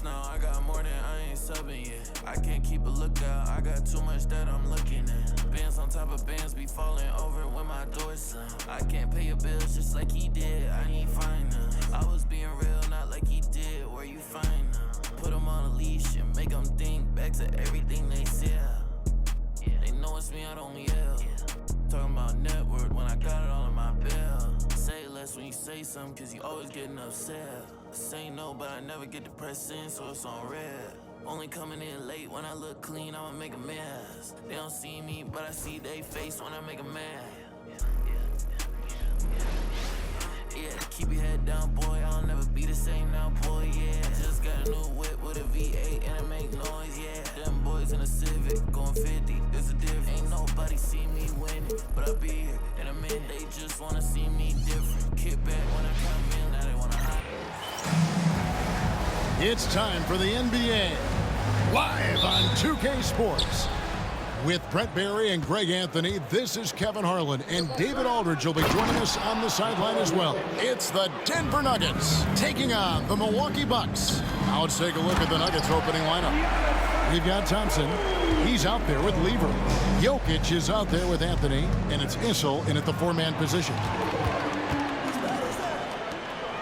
Just now I got more than I ain't subbing yet. I can't keep a lookout, I got too much that I'm looking at. Bands on top of bands be falling over when my door's slam. I can't pay your bills just like he did, I need finance. I was being real, not like he did, where you find them? Put them on a leash and make them think back to everything they said. They know it's me, I don't yell. Talking about net worth when I got it all in my bill. Say less when you say something, cause you always getting upset. Say no, but I never get depressed in, so it's on red. Only coming in late when I look clean, I'ma make a mess. They don't see me, but I see they face when I make a mess. Yeah, keep your head down, boy, I'll never be the same now, boy, yeah. Just got a new whip with a V8 and it make noise, yeah. Them boys in a Civic, going 50, there's a difference. Ain't nobody see me winning, but I'll be here in a minute. They just wanna see me different. Kick back when I come in, now they wanna hide. It's time for the NBA, live on 2K Sports. With Brett Barry and Greg Anthony, this is Kevin Harlan, and David Aldridge will be joining us on the sideline as well. It's the Denver Nuggets taking on the Milwaukee Bucks. Now let's take a look at the Nuggets opening lineup. We've got Thompson. He's out there with Lever. Jokic is out there with Anthony, and it's Issel in at the four-man position.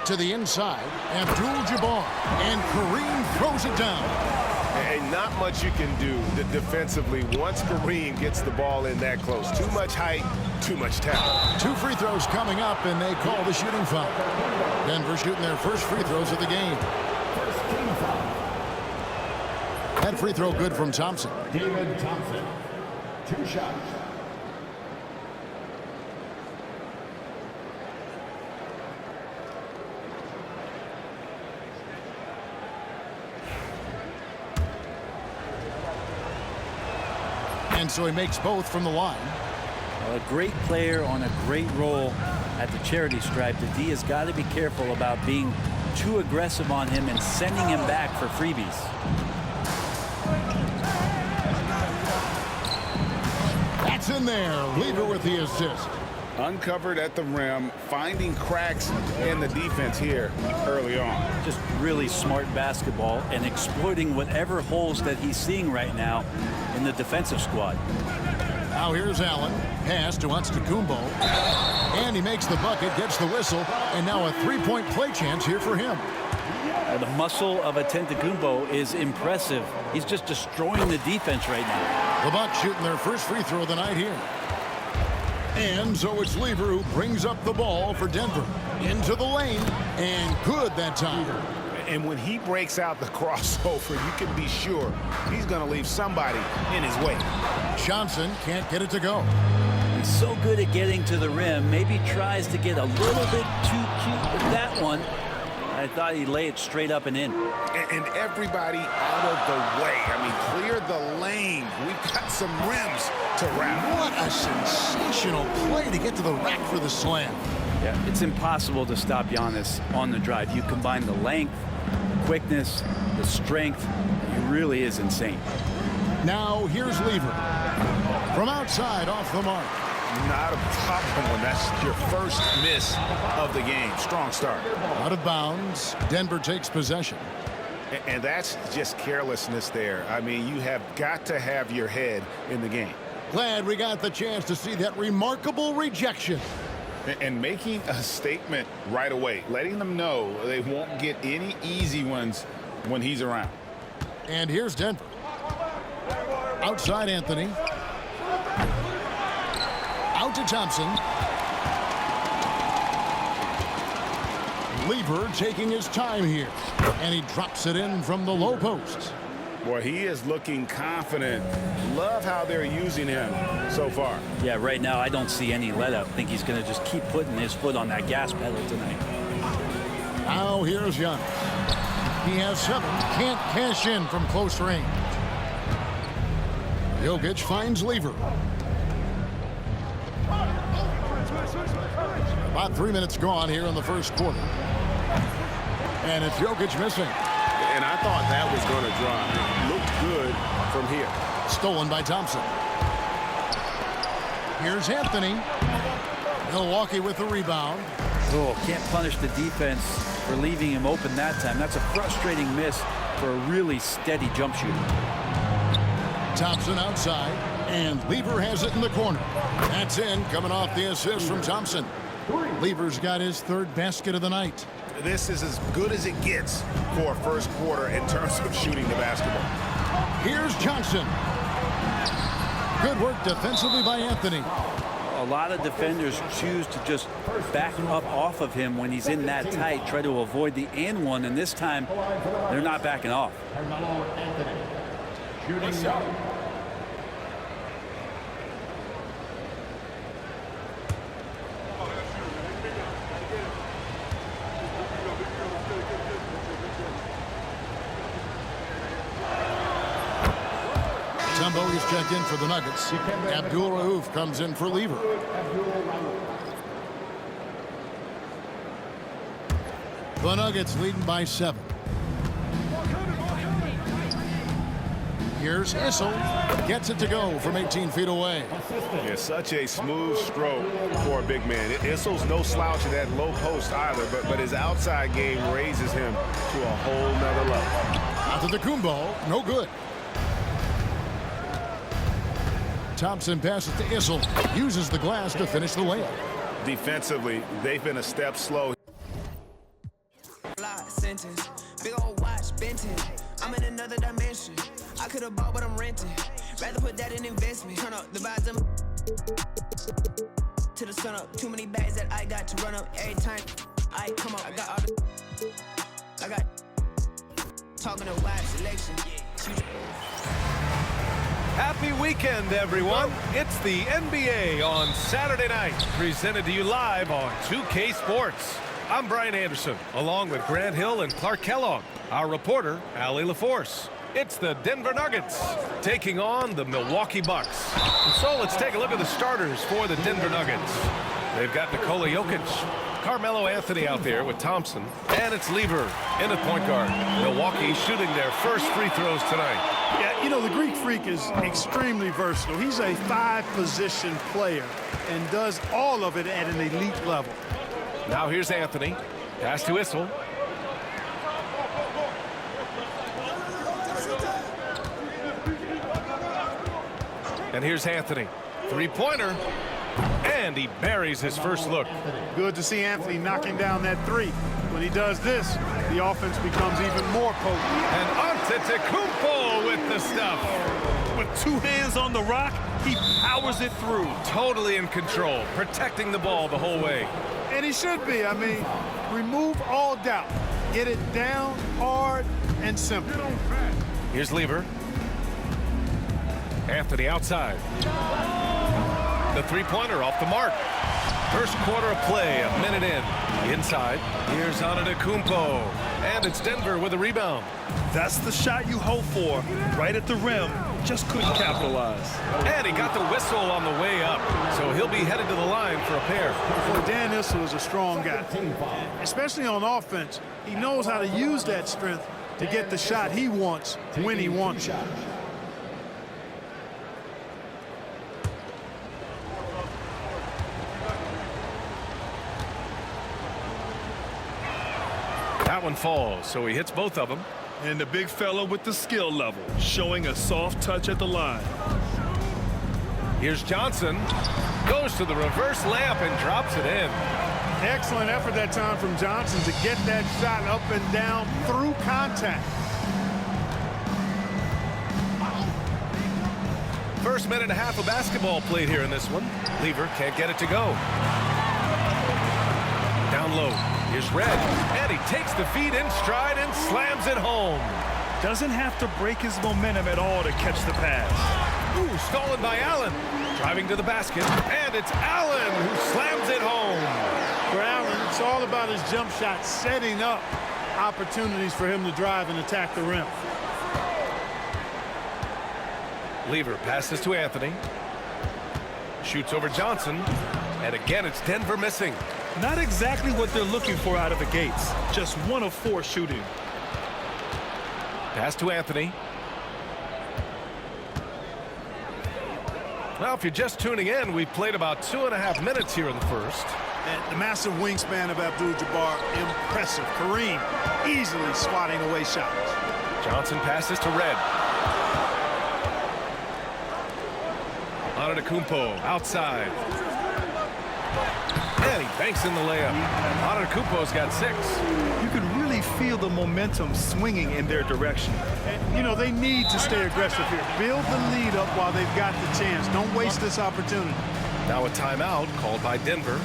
To the inside, Abdul, Jabbar, and Kareem throws it down. And not much you can do defensively once Kareem gets the ball in that close. Too much height, too much talent. 2 free throws coming up, and they call the shooting foul. Denver shooting their first free throws of the game. That free throw good from Thompson. David Thompson, 2 shots. And so he makes both from the line. Well, a great player on a great role at the charity stripe. The D has got to be careful about being too aggressive on him and sending him back for freebies. That's in there. Lever with the assist. Uncovered at the rim, finding cracks in the defense here early on. Just really smart basketball and exploiting whatever holes that he's seeing right now in the defensive squad. Now here's Allen. Pass to Antetokounmpo. And he makes the bucket, gets the whistle, and now a three-point play chance here for him. The muscle of Antetokounmpo is impressive. He's just destroying the defense right now. The Bucks shooting their first free throw of the night here. And so it's Lever who brings up the ball for Denver. Into the lane, and good that time. And when he breaks out the crossover, you can be sure he's going to leave somebody in his way. Johnson can't get it to go. He's so good at getting to the rim. Maybe tries to get a little bit too cute with that one. I thought he'd lay it straight up and in. And everybody out of the way. I mean, clear the lane. We've got some rims to wrap. What a sensational play to get to the rack for the slam. Yeah, it's impossible to stop Giannis on the drive. You combine the length, quickness, the strength. He really is insane. Now here's Lever. From outside, off the mark. Not a problem when that's your first miss of the game. Strong start. Out of bounds. Denver takes possession. And that's just carelessness there. I mean, you have got to have your head in the game. Glad we got the chance to see that remarkable rejection. And making a statement right away, letting them know they won't get any easy ones when he's around. And here's Denver. Outside Anthony. Out to Thompson. Lever taking his time here. And he drops it in from the low post. Boy, he is looking confident. Love how they're using him so far. Yeah, right now I don't see any let up. I think he's going to just keep putting his foot on that gas pedal tonight. Now here's Giannis. He has 7. Can't cash in from close range. Jokic finds Lever. About 3 minutes gone here in the first quarter. And it's Jokic missing. And I thought that was going to drop. It looked good from here. Stolen by Thompson. Here's Anthony. Milwaukee with the rebound. Oh, can't punish the defense for leaving him open that time. That's a frustrating miss for a really steady jump shooter. Thompson outside, and Lever has it in the corner. That's in, coming off the assist from Thompson. Lever's got his third basket of the night. This is as good as it gets for a first quarter in terms of shooting the basketball. Here's Johnson. Good work defensively by Anthony. A lot of defenders choose to just back up off of him when he's in that tight, try to avoid the and one, and this time they're not backing off. Camelo Anthony. Shooting shot. Mutombo is checked in for the Nuggets. Abdul comes in for Lever. The Nuggets leading by 7. Here's Issel. Gets it to go from 18 feet away. Yeah, such a smooth stroke for a big man. Issel's no slouch at that low post either, but his outside game raises him to a whole nother level. Antetokounmpo, no good. Thompson passes to Issel. Uses the glass to finish the layup. Defensively, they've been a step slow. Sentence, big old watch, Benton. I'm in another dimension. I could have bought, but I'm renting. Rather put that in investment. Turn up, divide them to the sun up. Too many bags that I got to run up every time I come up. I got all the. I got talking a wide selection. Happy weekend, everyone. It's the NBA on Saturday night, presented to you live on 2K Sports. I'm Brian Anderson, along with Grant Hill and Clark Kellogg. Our reporter, Allie LaForce. It's the Denver Nuggets taking on the Milwaukee Bucks. And so let's take a look at the starters for the Denver Nuggets. They've got Nicolar Jokic, Carmelo Anthony out there with Thompson, and it's Lever in at point guard. Milwaukee shooting their first free throws tonight. Yeah, you know, the Greek Freak is extremely versatile. He's a 5-position player and does all of it at an elite level. Now here's Anthony. Pass to Issel. And here's Anthony. Three-pointer. And he buries his first look. Good to see Anthony knocking down that three. When he does this, the offense becomes even more potent. And Antetokounmpo with the stuff. With 2 hands on the rock, he powers it through. Totally in control, protecting the ball the whole way. And he should be. I mean, remove all doubt. Get it down, hard, and simple. Here's Lever. Anthony outside. The three-pointer off the mark. First quarter of play, a minute in. Inside, here's Antetokounmpo. And it's Denver with a rebound. That's the shot you hope for. Right at the rim, just couldn't capitalize. And he got the whistle on the way up, so he'll be headed to the line for a pair. Well, Dan Issel is a strong guy, especially on offense. He knows how to use that strength to get the shot he wants when he wants it. That one falls, so he hits both of them. And the big fella with the skill level, showing a soft touch at the line. Here's Johnson. Goes to the reverse layup and drops it in. Excellent effort that time from Johnson to get that shot up and down through contact. First minute and a half of basketball played here in this one. Lever can't get it to go. Down low. Here's Red. And he takes the feed in stride and slams it home. Doesn't have to break his momentum at all to catch the pass. Ooh, stolen by Allen. Driving to the basket. And it's Allen who slams it home. For Allen, it's all about his jump shot, setting up opportunities for him to drive and attack the rim. Lever passes to Anthony. Shoots over Johnson. And again, it's Denver missing. Not exactly what they're looking for out of the gates. Just 1 of 4 shooting. Pass to Anthony. Well, if you're just tuning in, we've played about 2.5 minutes here in the first. And the massive wingspan of Abdul Jabbar, impressive. Kareem easily swatting away shots. Johnson passes to Red. Antetokounmpo outside. And he banks in the layup. Antetokounmpo's got 6. You can really feel the momentum swinging in their direction. And, you know, they need to stay aggressive here. Build the lead up while they've got the chance. Don't waste this opportunity. Now a timeout called by Denver.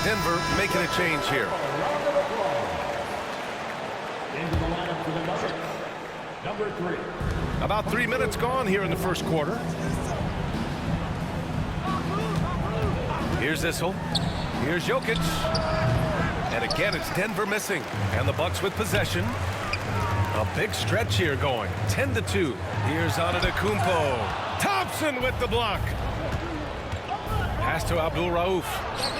Denver making a change here. Into the lineup for the Nuggets, number 3. About 3 minutes gone here in the first quarter. Here's Issel. Here's Jokic. And again, it's Denver missing. And the Bucks with possession. A big stretch here going. 10-2. Here's Antetokounmpo. Thompson with the block. Pass to Abdul Rauf.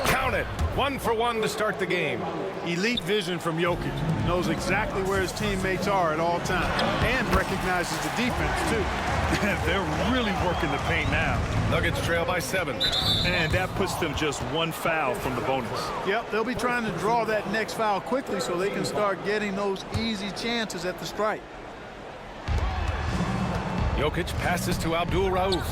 Count it. 1 for 1 to start the game. Elite vision from Jokic. Knows exactly where his teammates are at all times. And recognizes the defense, too. They're really working the paint now. Nuggets trail by 7. And that puts them just 1 foul from the bonus. Yep, they'll be trying to draw that next foul quickly so they can start getting those easy chances at the strike. Jokic passes to Abdul Rauf.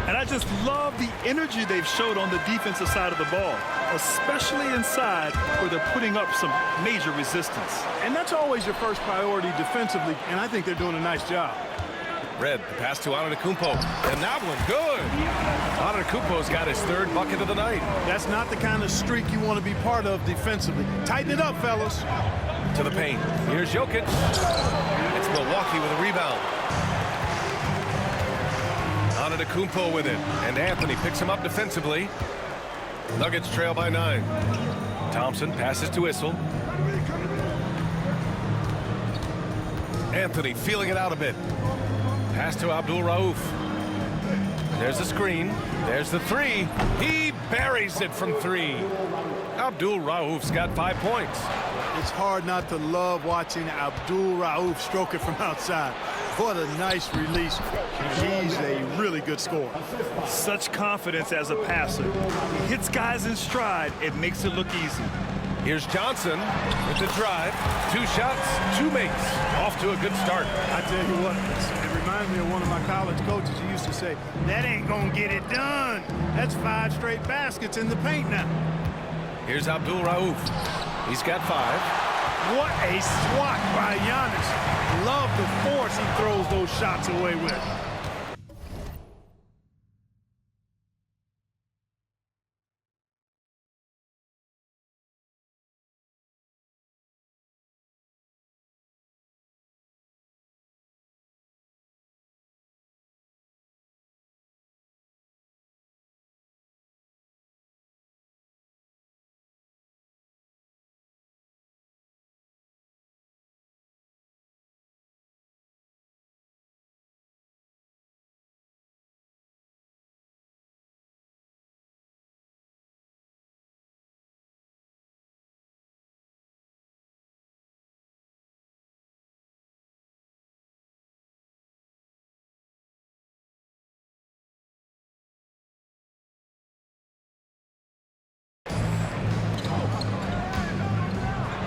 And I just love the energy they've showed on the defensive side of the ball, especially inside where they're putting up some major resistance. And that's always your first priority defensively, and I think they're doing a nice job. Red, the pass to Antetokounmpo. And that one, good. Antetokounmpo's got his 3rd bucket of the night. That's not the kind of streak you want to be part of defensively. Tighten it up, fellas. To the paint. Here's Jokic. It's Milwaukee with a rebound. Antetokounmpo with it, and Anthony picks him up defensively. Nuggets trail by 9. Thompson passes to Issel. Anthony feeling it out a bit. Pass to Abdul Rauf. There's the screen. There's the 3. He buries it from 3. Abdul Rauf's got 5 points. It's hard not to love watching Abdul Rauf stroke it from outside. What a nice release. He's a really good scorer. Such confidence as a passer. He hits guys in stride. It makes it look easy. Here's Johnson with the drive. 2 shots, 2 makes. Off to a good start. I tell you what, it reminds me of one of my college coaches who used to say, that ain't gonna get it done. That's 5 straight baskets in the paint now. Here's Abdul Rauf. He's got 5. What a swat by Giannis. Love the force he throws those shots away with.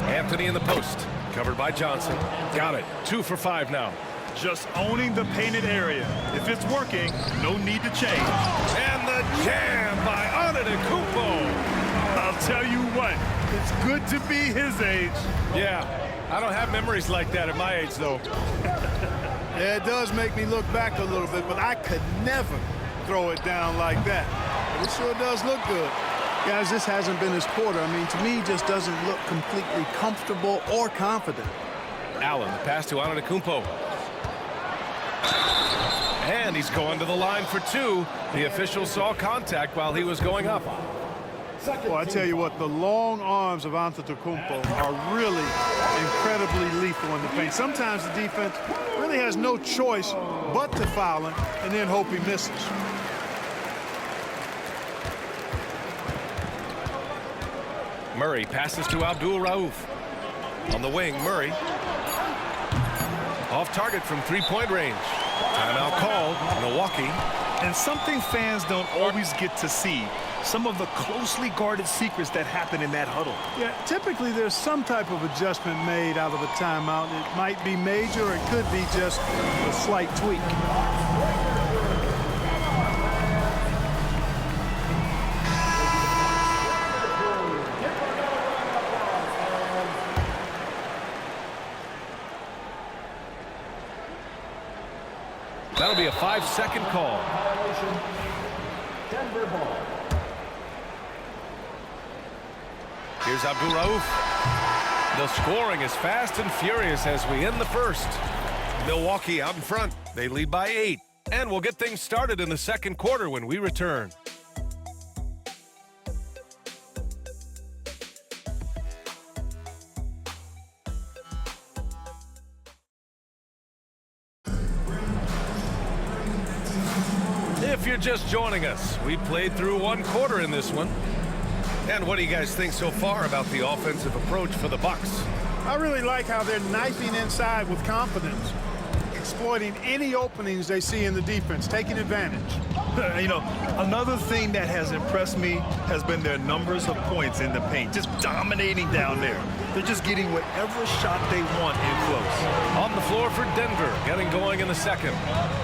Anthony in the post. Covered by Johnson. Got it. 2 for 5 now. Just owning the painted area. If it's working, no need to change. And the jam by Antetokounmpo. I'll tell you what, it's good to be his age. Yeah, I don't have memories like that at my age, though. Yeah, it does make me look back a little bit, but I could never throw it down like that. But it sure does look good. Guys, this hasn't been his quarter. I mean, to me, he just doesn't look completely comfortable or confident. Allen, the pass to Antetokounmpo. And he's going to the line for two. The official saw contact while he was going up. Well, I tell you what, the long arms of Antetokounmpo are really incredibly lethal in the paint. Sometimes the defense really has no choice but to foul him and then hope he misses. Murray passes to Abdul Rauf. On the wing, Murray. Off target from three-point range. Timeout called, Milwaukee. And something fans don't always get to see. Some of the closely guarded secrets that happen in that huddle. Yeah, typically there's some type of adjustment made out of a timeout. It might be major, or it could be just a slight tweak. That'll be a 5-second call. Denver ball. Here's Abdul Rauf. The scoring is fast and furious as we end the first. Milwaukee out in front. They lead by 8. And we'll get things started in the second quarter when we return. If you're just joining us, we played through one quarter in this one. And what do you guys think so far about the offensive approach for the Bucks? I really like how they're knifing inside with confidence, exploiting any openings they see in the defense, taking advantage. You know, another thing that has impressed me has been their numbers of points in the paint, just dominating down there. They're just getting whatever shot they want in close. On the floor for Denver, getting going in the second.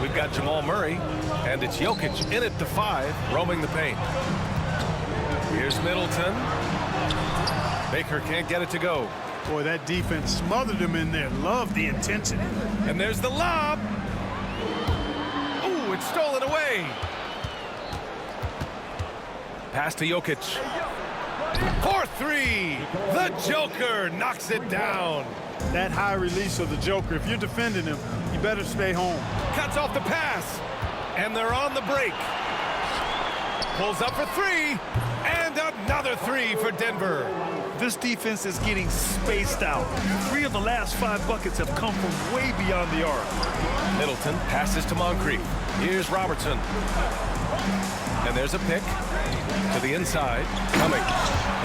We've got Jamal Murray, and it's Jokic in at the 5, roaming the paint. Here's Middleton. Baker can't get it to go. Boy, that defense smothered him in there. Love the intensity. And there's the lob. Ooh, it's stolen away. Pass to Jokic. For 3. The Joker knocks it down. That high release of the Joker, if you're defending him, you better stay home. Cuts off the pass. And they're on the break. Pulls up for 3. And another 3 for Denver. This defense is getting spaced out. 3 of the last 5 buckets have come from way beyond the arc. Middleton passes to Monkliff. Here's Robertson. And there's a pick to the inside. Cummings.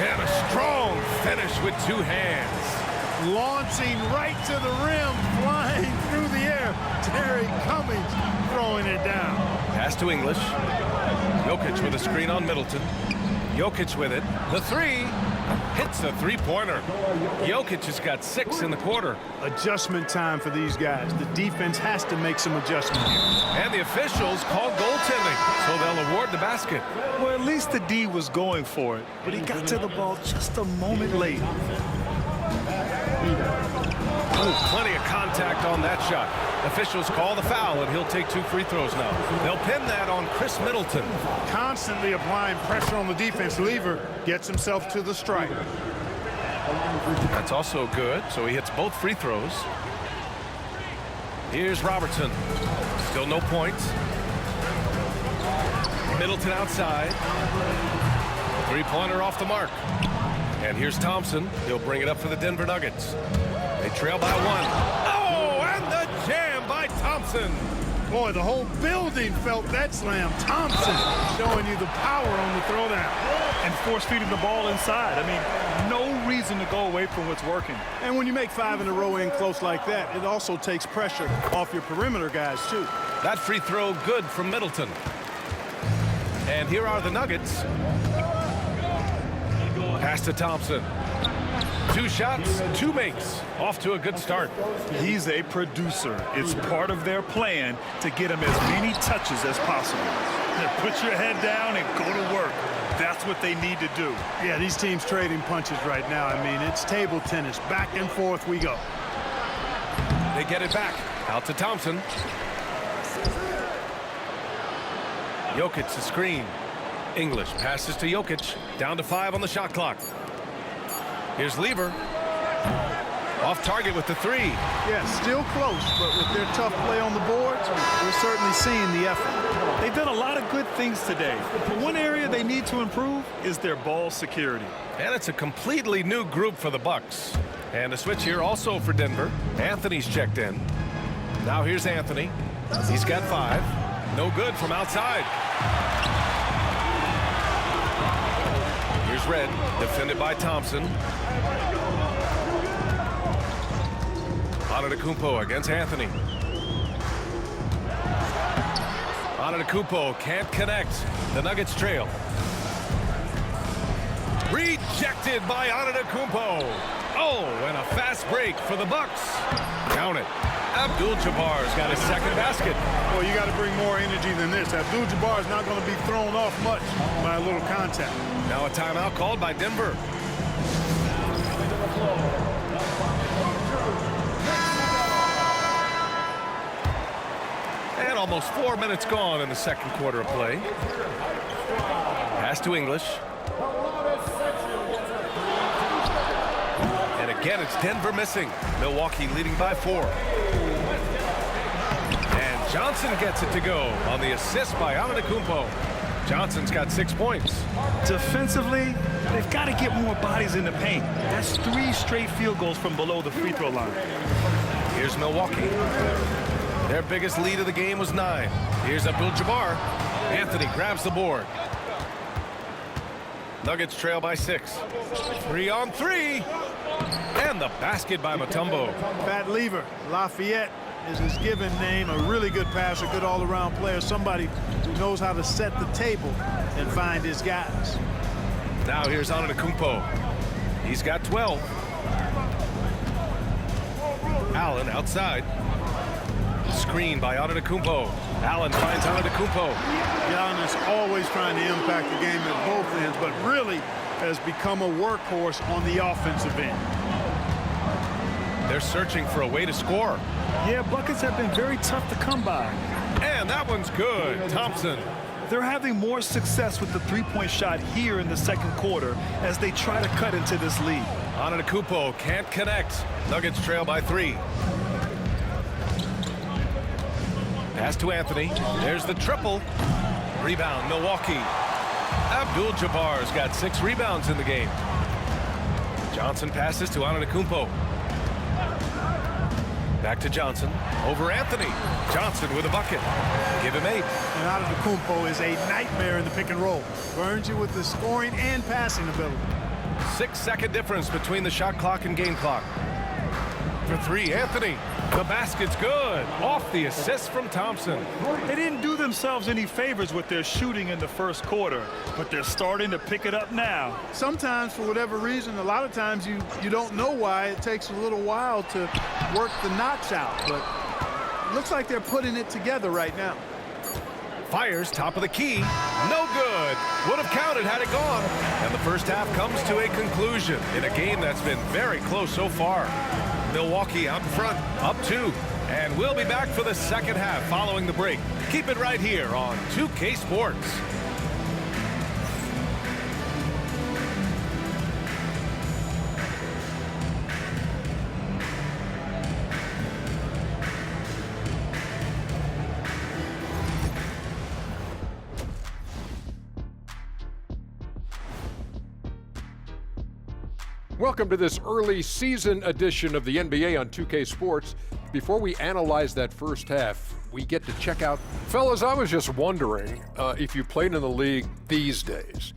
And a strong finish with 2 hands. Launching right to the rim, flying through the air. Terry Cummings throwing it down. Pass to English. Jokic with a screen on Middleton. Jokic with it. The 3 hits a 3-pointer. Jokic has got 6 in the quarter. Adjustment time for these guys. The defense has to make some adjustment here. And the officials called goaltending, so they'll award the basket. Well, at least the D was going for it, but he got to the ball just a moment late. Ooh, plenty of contact on that shot. Officials call the foul, and he'll take 2 free throws now. They'll pin that on Khris Middleton. Constantly applying pressure on the defense. Lever gets himself to the stripe. That's also good, so he hits both free throws. Here's Robertson. Still no points. Middleton outside. 3-pointer off the mark. And here's Thompson. He'll bring it up for the Denver Nuggets. They trail by 1. Oh, and the jam by Thompson. Boy, the whole building felt that slam. Thompson showing you the power on the throwdown. And force-feeding the ball inside. I mean, no reason to go away from what's working. And when you make 5 in a row in close like that, it also takes pressure off your perimeter guys, too. That free throw good from Middleton. And here are the Nuggets. Pass to Thompson. 2 shots, 2 makes. Off to a good start. He's a producer. It's part of their plan to get him as many touches as possible. Put your head down and go to work. That's what they need to do. Yeah, these teams trading punches right now. I mean, it's table tennis. Back and forth we go. They get it back. Out to Thompson. Jokic the screen. English passes to Jokic. Down to 5 on the shot clock. Here's Lever. Off target with the 3. Yeah, still close, but with their tough play on the boards, we're certainly seeing the effort. They've done a lot of good things today. But one area they need to improve is their ball security. And it's a completely new group for the Bucks. And a switch here also for Denver. Anthony's checked in. Now here's Anthony. He's got 5. No good from outside. Here's Red, defended by Thompson. Antetokounmpo against Anthony. Antetokounmpo can't connect. The Nuggets trail. Rejected by Antetokounmpo. Oh, and a fast break for the Bucks. Count it. Abdul-Jabbar's got his second basket. Well, you got to bring more energy than this. Abdul-Jabbar is not going to be thrown off much by a little contact. Now a timeout called by Denver. And almost 4 minutes gone in the second quarter of play. Pass to English. And again, it's Denver missing. Milwaukee leading by 4. And Johnson gets it to go on the assist by Antetokounmpo. Johnson's got 6 points. Defensively, they've got to get more bodies in the paint. That's 3 straight field goals from below the free throw line. Here's Milwaukee. Their biggest lead of the game was 9. Here's Abdul-Jabbar. Anthony grabs the board. Nuggets trail by 6. 3 on 3. And the basket by Mutombo. Pat Lever, Lafayette is his given name. A really good passer, good all-around player. Somebody who knows how to set the table and find his guys. Now here's Antetokounmpo. He's got 12. Allen outside. Screen by Antetokounmpo. Allen finds Antetokounmpo. Giannis always trying to impact the game at both ends, but really has become a workhorse on the offensive end. They're searching for a way to score. Yeah, buckets have been very tough to come by. And that one's good. Thompson. They're having more success with the three-point shot here in the second quarter as they try to cut into this lead. Antetokounmpo can't connect. Nuggets trail by 3. Pass to Anthony. There's the triple. Rebound, Milwaukee. Abdul-Jabbar's got 6 rebounds in the game. Johnson passes to Antetokounmpo. Back to Johnson. Over Anthony. Johnson with a bucket. Give him 8. And Antetokounmpo is a nightmare in the pick and roll. Burns you with the scoring and passing ability. 6-second difference between the shot clock and game clock. For 3, Anthony. The basket's good. Off the assist from Thompson. They didn't do themselves any favors with their shooting in the first quarter, but they're starting to pick it up now. Sometimes, for whatever reason, a lot of times you don't know why. It takes a little while to work the knots out, but it looks like they're putting it together right now. Fires top of the key. No good. Would have counted had it gone. And the first half comes to a conclusion in a game that's been very close so far. Milwaukee out in front, up 2. And we'll be back for the second half following the break. Keep it right here on 2K Sports. Welcome to this early season edition of the NBA on 2K Sports. Before we analyze that first half, we get to check out. Fellas, I was just wondering if you played in the league these days,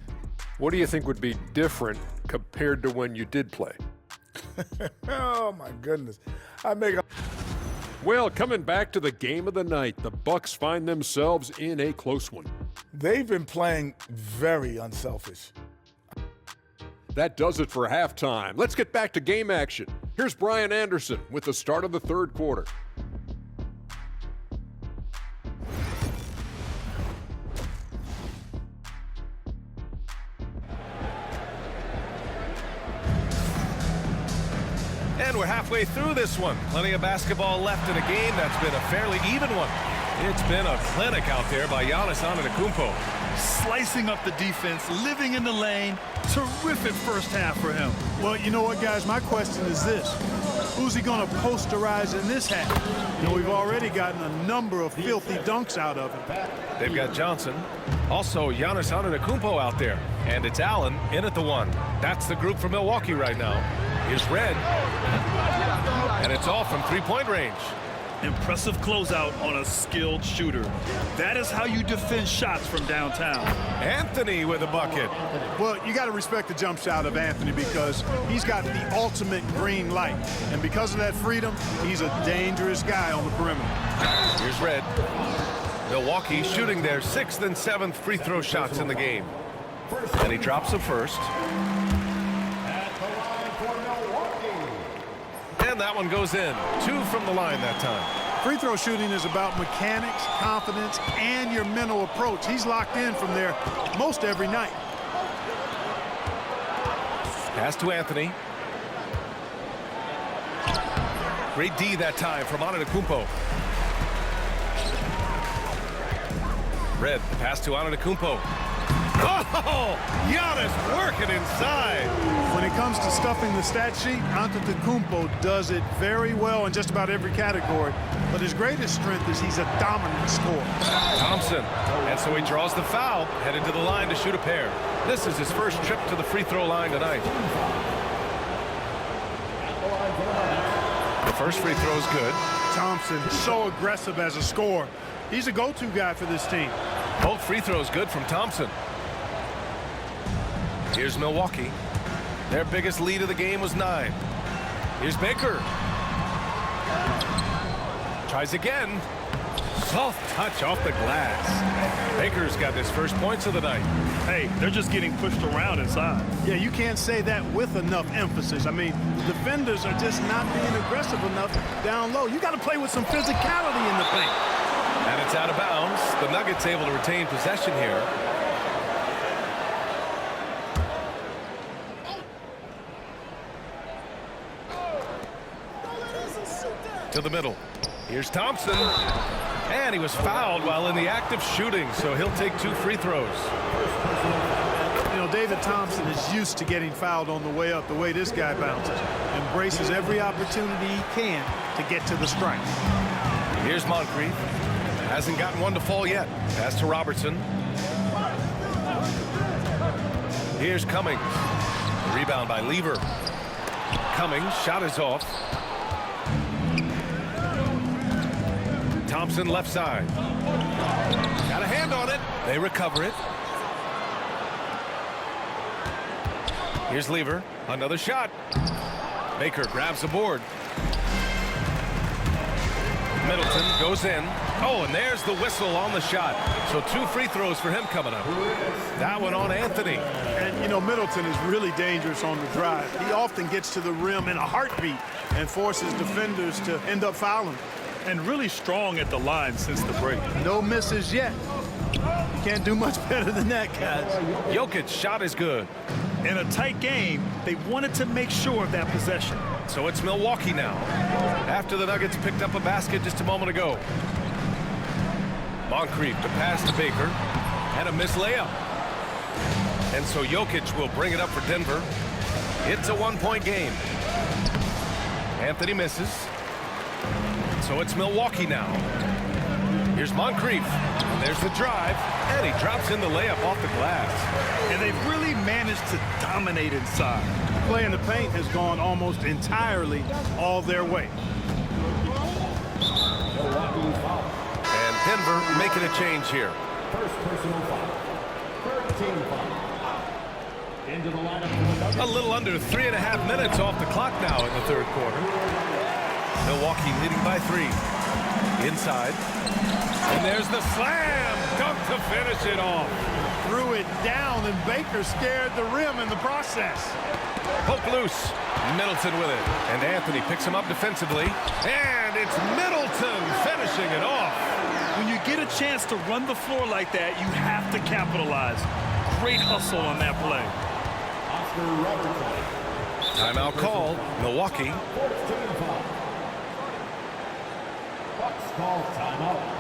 what do you think would be different compared to when you did play? Oh, my goodness. Well, coming back to the game of the night, the Bucks find themselves in a close one. They've been playing very unselfish. That does it for halftime. Let's get back to game action. Here's Brian Anderson with the start of the third quarter. And we're halfway through this one. Plenty of basketball left in a game that's been a fairly even one. It's been a clinic out there by Giannis Antetokounmpo. Slicing up the defense, living in the lane. Terrific first half for him. Well, you know what, guys? My question is this. Who's he going to posterize in this half? You know, we've already gotten a number of filthy dunks out of him. They've got Johnson. Also, Giannis Antetokounmpo out there. And it's Allen in at the one. That's the group for Milwaukee right now. Here's Red. And it's off from three-point range. Impressive closeout on a skilled shooter. That is how you defend shots from downtown. Anthony with a bucket. Well, you got to respect the jump shot of Anthony because he's got the ultimate green light. And because of that freedom, he's a dangerous guy on the perimeter. Here's Red. Milwaukee shooting their 6th and 7th free throw shots in the game. And he drops the first. And that one goes in. 2 from the line that time. Free throw shooting is about mechanics, confidence, and your mental approach. He's locked in from there most every night. Pass to Anthony. Great D that time from Antetokounmpo. Red, pass to Antetokounmpo. Oh, Giannis working inside. When it comes to stuffing the stat sheet, Antetokounmpo does it very well in just about every category. But his greatest strength is he's a dominant scorer. Thompson, and so he draws the foul, headed to the line to shoot a pair. This is his first trip to the free throw line tonight. The first free throw is good. Thompson, so aggressive as a scorer. He's a go-to guy for this team. Both free throws good from Thompson. Here's Milwaukee. Their biggest lead of the game was 9. Here's Baker. Tries again. Soft touch off the glass. Baker's got his first points of the night. Hey, they're just getting pushed around inside. Yeah, you can't say that with enough emphasis. I mean, the defenders are just not being aggressive enough down low. You got to play with some physicality in the paint. And it's out of bounds. The Nuggets able to retain possession here. To the middle. Here's Thompson. And he was fouled while in the act of shooting, so he'll take 2 free throws. You know, David Thompson is used to getting fouled on the way up the way this guy bounces. Embraces every opportunity he can to get to the strike. Here's Monkliff. Hasn't gotten one to fall yet. Pass to Robertson. Here's Cummings. Rebound by Lever. Cummings, shot is off. Thompson left side. Got a hand on it. They recover it. Here's Lever. Another shot. Baker grabs the board. Middleton goes in. Oh, and there's the whistle on the shot. So 2 free throws for him coming up. That one on Anthony. And, you know, Middleton is really dangerous on the drive. He often gets to the rim in a heartbeat and forces defenders to end up fouling. And really strong at the line since the break. No misses yet. You can't do much better than that, guys. Jokic shot is good. In a tight game, they wanted to make sure of that possession. So it's Milwaukee now. After the Nuggets picked up a basket just a moment ago. Monkliff to pass to Baker. And a missed layup. And so Jokic will bring it up for Denver. It's a 1-point game. Anthony misses. So it's Milwaukee now. Here's Monkliff. There's the drive. And he drops in the layup off the glass. And they've really managed to dominate inside. Play in the paint has gone almost entirely all their way. And Denver making a change here. First personal foul. Third team foul. Into the lineup for the Nuggets. A little under 3.5 minutes off the clock now in the third quarter. Milwaukee leading by 3. Inside. And there's the slam. Dunk to finish it off. Threw it down, and Baker scared the rim in the process. Poke loose. Middleton with it. And Anthony picks him up defensively. And it's Middleton finishing it off. When you get a chance to run the floor like that, you have to capitalize. Great hustle on that play. Timeout call, Milwaukee. Bucks call timeout.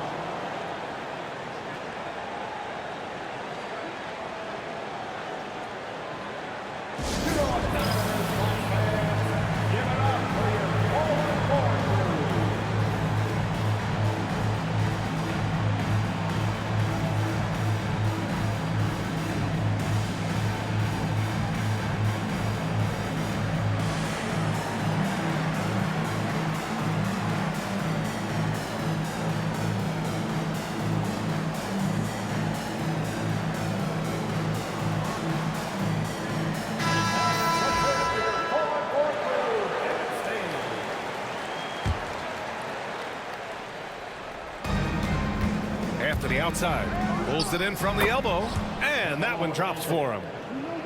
Anthony outside, pulls it in from the elbow, and that one drops for him.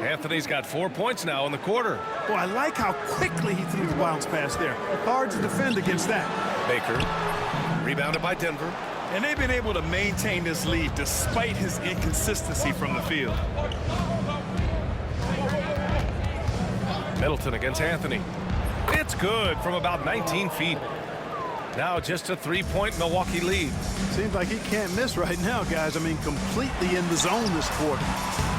Anthony's got 4 points now in the quarter. Boy, I like how quickly he threw the bounce pass there. Hard to defend against that. Baker, rebounded by Denver. And they've been able to maintain this lead despite his inconsistency from the field. Middleton against Anthony. It's good from about 19 feet. Now just a 3-point Milwaukee lead. Seems like he can't miss right now, guys. I mean, completely in the zone this quarter.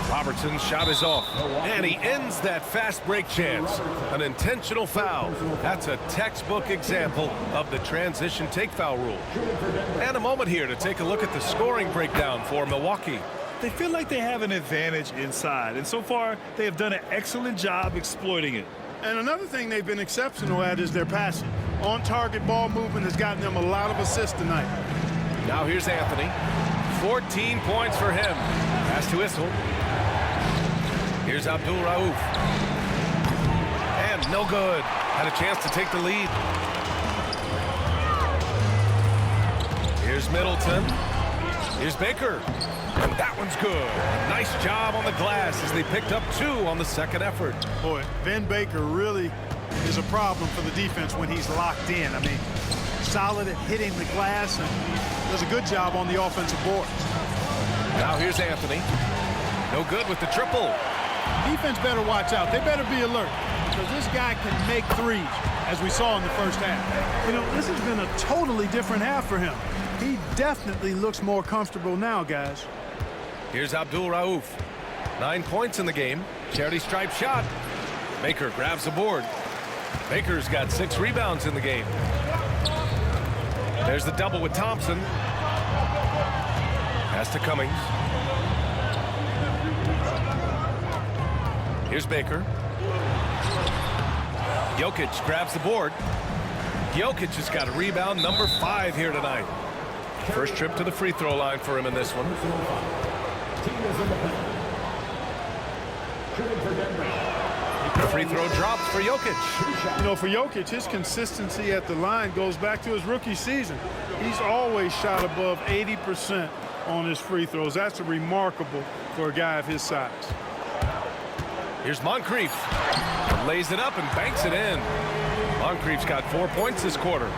Robertson's shot is off, and he ends that fast break chance. An intentional foul. That's a textbook example of the transition take foul rule. And a moment here to take a look at the scoring breakdown for Milwaukee. They feel like they have an advantage inside, and so far they have done an excellent job exploiting it. And another thing they've been exceptional at is their passing. On-target ball movement has gotten them a lot of assists tonight. Now here's Anthony. 14 points for him. Pass to Issel. Here's Abdul. And no good. Had a chance to take the lead. Here's Middleton. Here's Baker. And that one's good. Nice job on the glass as they picked up 2 on the second effort. Boy, Ben Baker really is a problem for the defense when he's locked in. I mean, solid at hitting the glass and does a good job on the offensive board. Now here's Anthony. No good with the triple. Defense better watch out. They better be alert because this guy can make threes, as we saw in the first half. You know, this has been a totally different half for him. He definitely looks more comfortable now, guys. Here's Abdul. 9 points in the game. Charity stripe shot. Baker grabs the board. Baker's got 6 rebounds in the game. There's the double with Thompson. Pass to Cummings. Here's Baker. Jokic grabs the board. Jokic has got a rebound number 5 here tonight. First trip to the free throw line for him in this one. The free throw drops for Jokic. You know, for Jokic, his consistency at the line goes back to his rookie season. He's always shot above 80% on his free throws. That's remarkable for a guy of his size. Here's Monkliff. Lays it up and banks it in. Monkliff's got 4 points this quarter.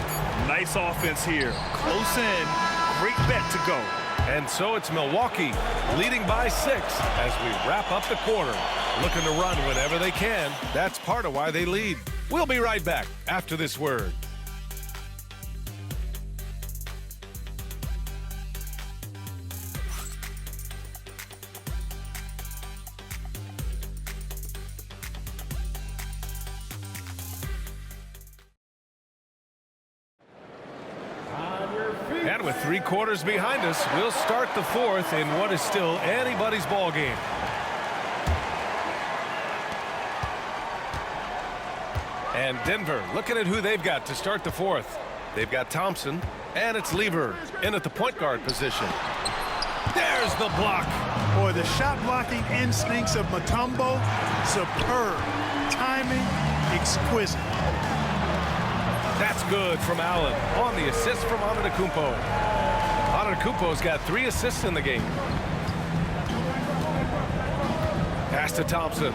Nice offense here. Close in. Great bet to go. And so it's Milwaukee leading by 6 as we wrap up the quarter. Looking to run whenever they can. That's part of why they lead. We'll be right back after this word. And with 3 quarters behind us, we'll start the 4th in what is still anybody's ball game. And Denver looking at who they've got to start the 4th. They've got Thompson, and it's Lever in at the point guard position. There's the block. Boy, the shot blocking instincts of Mutombo, superb. Timing, exquisite. That's good from Allen on the assist from Antetokounmpo. Antetokounmpo's got 3 assists in the game. Pass to Thompson.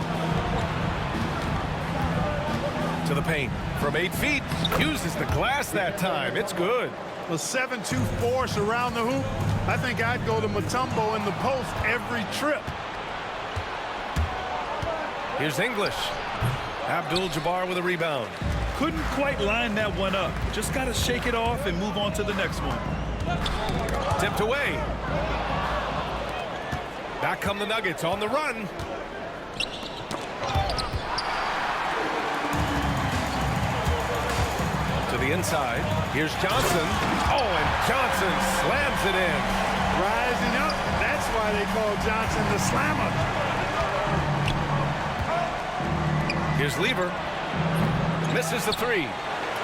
To the paint from 8 feet. Uses the glass that time. It's good. A 7-2 force around the hoop. I think I'd go to Mutombo in the post every trip. Here's English. Abdul Jabbar with a rebound. Couldn't quite line that one up. Just got to shake it off and move on to the next one. Tipped away. Back come the Nuggets on the run. To the inside. Here's Johnson. Oh, and Johnson slams it in. Rising up. That's why they call Johnson the slammer. Here's Lever. Misses the three.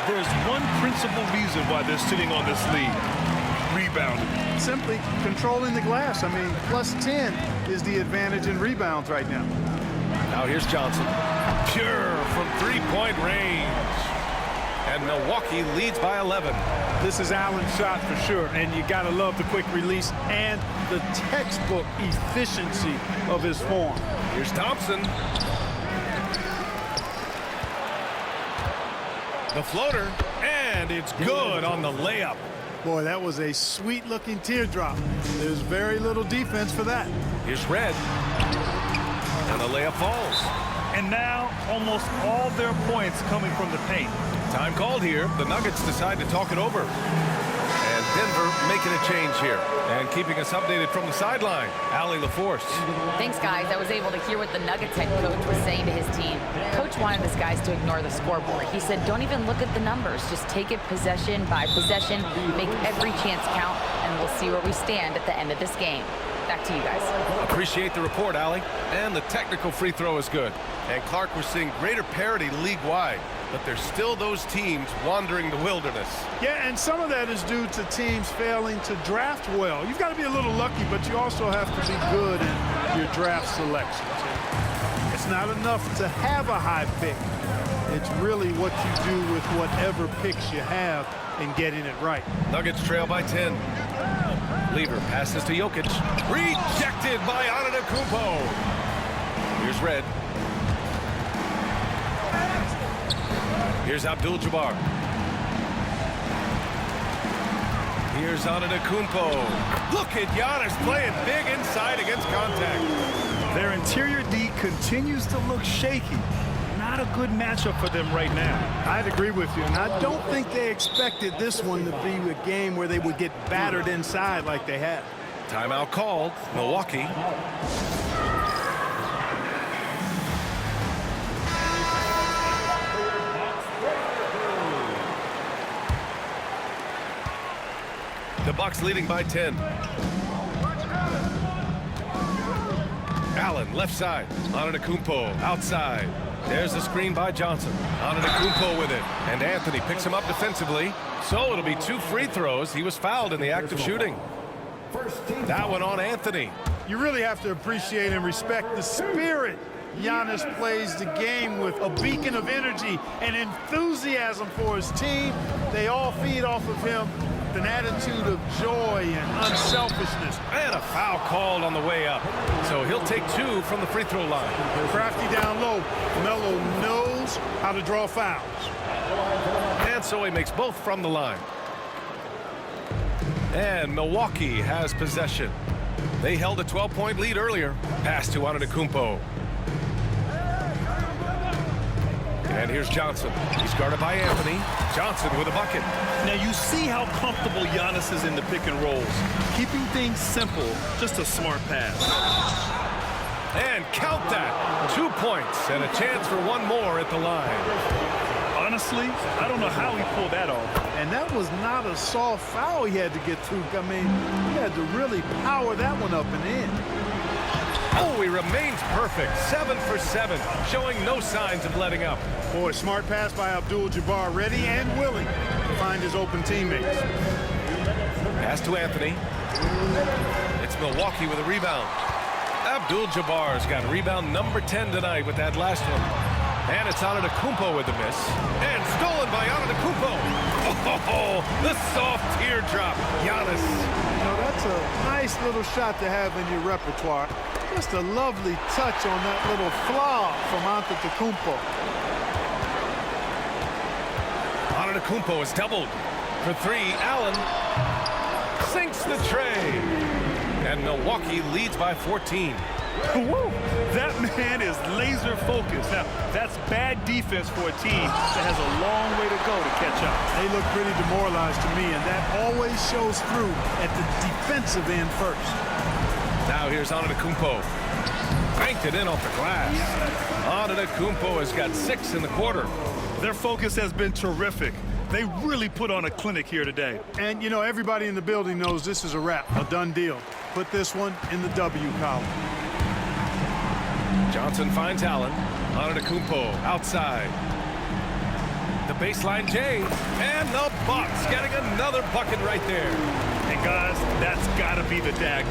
There's one principal reason why they're sitting on this lead. Rebounding. Simply controlling the glass. I mean, +10 is the advantage in rebounds right now. Now here's Johnson. Pure from three-point range. And Milwaukee leads by 11. This is Allen's shot for sure, and you got to love the quick release and the textbook efficiency of his form. Here's Thompson. The floater, and it's good on the layup. Boy, that was a sweet-looking teardrop. There's very little defense for that. Here's Red. And the layup falls. And now, almost all their points coming from the paint. Time called here. The Nuggets decide to talk it over. And Denver making a change here. And keeping us updated from the sideline, Allie LaForce. Thanks, guys. I was able to hear what the Nuggets head coach was saying to his team. Coach wanted his guys to ignore the scoreboard. He said, don't even look at the numbers. Just take it possession by possession, make every chance count, and we'll see where we stand at the end of this game. Back to you guys. Appreciate the report, Allie. And the technical free throw is good. And Clark, we're seeing greater parity league-wide, but there's still those teams wandering the wilderness. Yeah, and some of that is due to teams failing to draft well. You've got to be a little lucky, but you also have to be good in your draft selections. It's not enough to have a high pick. It's really what you do with whatever picks you have and getting it right. Nuggets trail by 10. Lever passes to Jokic. Rejected by Antetokounmpo. Here's Red. Here's Abdul Jabbar. Here's Antetokounmpo. Look at Giannis playing big inside against contact. Their interior D continues to look shaky. Not a good matchup for them right now. I'd agree with you, and I don't think they expected this one to be a game where they would get battered inside like they had. Timeout called. Milwaukee. The Bucks leading by 10. Allen left side. Antetokounmpo outside. There's the screen by Johnson. Antetokounmpo with it. And Anthony picks him up defensively. So it'll be 2 free throws. He was fouled in the act of shooting. That one on Anthony. You really have to appreciate and respect the spirit Giannis plays the game with, a beacon of energy and enthusiasm for his team. They all feed off of him, an attitude of joy and unselfishness. And a foul called on the way up. So he'll take 2 from the free throw line. Crafty down low. Camelo knows how to draw fouls. And so he makes both from the line. And Milwaukee has possession. They held a 12-point lead earlier. Pass to Antetokounmpo. And here's Johnson. He's guarded by Anthony. Johnson with a bucket. Now you see how comfortable Giannis is in the pick and rolls. Keeping things simple, just a smart pass. And count that. 2 points and a chance for one more at the line. Honestly, I don't know how he pulled that off. And that was not a soft foul he had to get through. I mean, he had to really power that one up and in. Oh, he remains perfect. 7 for 7, showing no signs of letting up. Boy, smart pass by Abdul Jabbar, ready and willing to find his open teammates. Pass to Anthony. It's Milwaukee with a rebound. Abdul Jabbar's got rebound number 10 tonight with that last one. And it's Antetokounmpo with the miss. And stolen by Antetokounmpo. Oh, the soft teardrop. Giannis. You know, that's a nice little shot to have in your repertoire. Just a lovely touch on that little flaw from Antetokounmpo. Antetokounmpo is doubled. For 3, Allen sinks the tray. And Milwaukee leads by 14. Woo! That man is laser focused. Now, that's bad defense for a team that has a long way to go to catch up. They look pretty demoralized to me, and that always shows through at the defensive end first. Now here's Antetokounmpo. Banked it in off the glass. Antetokounmpo has got 6 in the quarter. Their focus has been terrific. They really put on a clinic here today. And, you know, everybody in the building knows this is a wrap, a done deal. Put this one in the W column. Johnson finds Allen. Antetokounmpo outside. The baseline J. And the Bucks getting another bucket right there. And guys, that's got to be the dagger.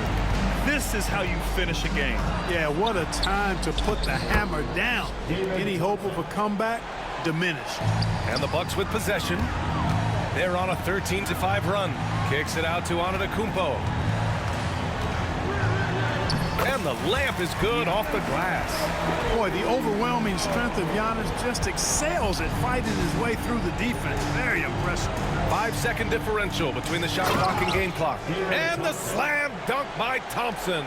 This is how you finish a game. Yeah, what a time to put the hammer down. Any hope of a comeback? Diminished. And the Bucks with possession. They're on a 13-5 run. Kicks it out to Antetokounmpo. And the layup is good off the glass. Boy, the overwhelming strength of Giannis just excels at fighting his way through the defense. Very impressive. 5-second differential between the shot clock and game clock. And the slam dunk by Thompson.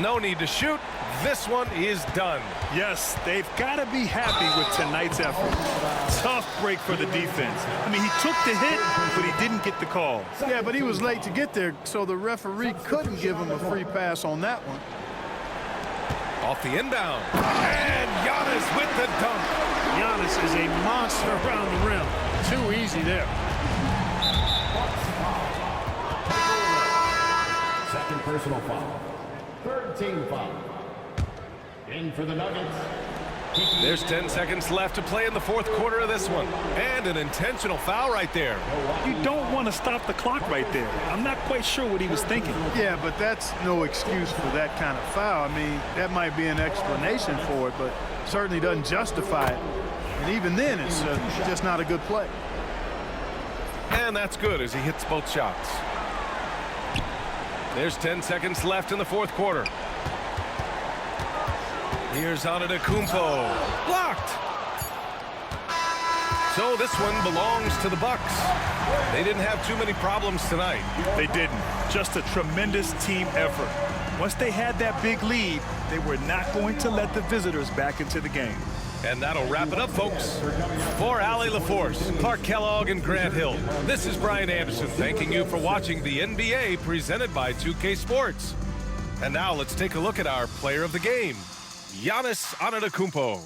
No need to shoot. This one is done. Yes, they've got to be happy with tonight's effort. Tough break for the defense. I mean, he took the hit, but he didn't get the call. Yeah, but he was late to get there, so the referee couldn't give him a free pass on that one. Off the inbound. And Giannis with the dunk. Giannis is a monster around the rim. Too easy there. Second personal foul. Third team foul. In for the Nuggets. There's 10 seconds left to play in the fourth quarter of this one. And an intentional foul right there. You don't want to stop the clock right there. I'm not quite sure what he was thinking. Yeah, but that's no excuse for that kind of foul. I mean, that might be an explanation for it, but certainly doesn't justify it. And even then, it's just not a good play. And that's good as he hits both shots. There's 10 seconds left in the fourth quarter. Here's Antetokounmpo. Blocked. So this one belongs to the Bucks. They didn't have too many problems tonight. They didn't. Just a tremendous team effort. Once they had that big lead, they were not going to let the visitors back into the game. And that'll wrap it up, folks. For Allie LaForce, Clark Kellogg, and Grant Hill, this is Brian Anderson thanking you for watching the NBA presented by 2K Sports. And now let's take a look at our player of the game, Giannis Antetokounmpo.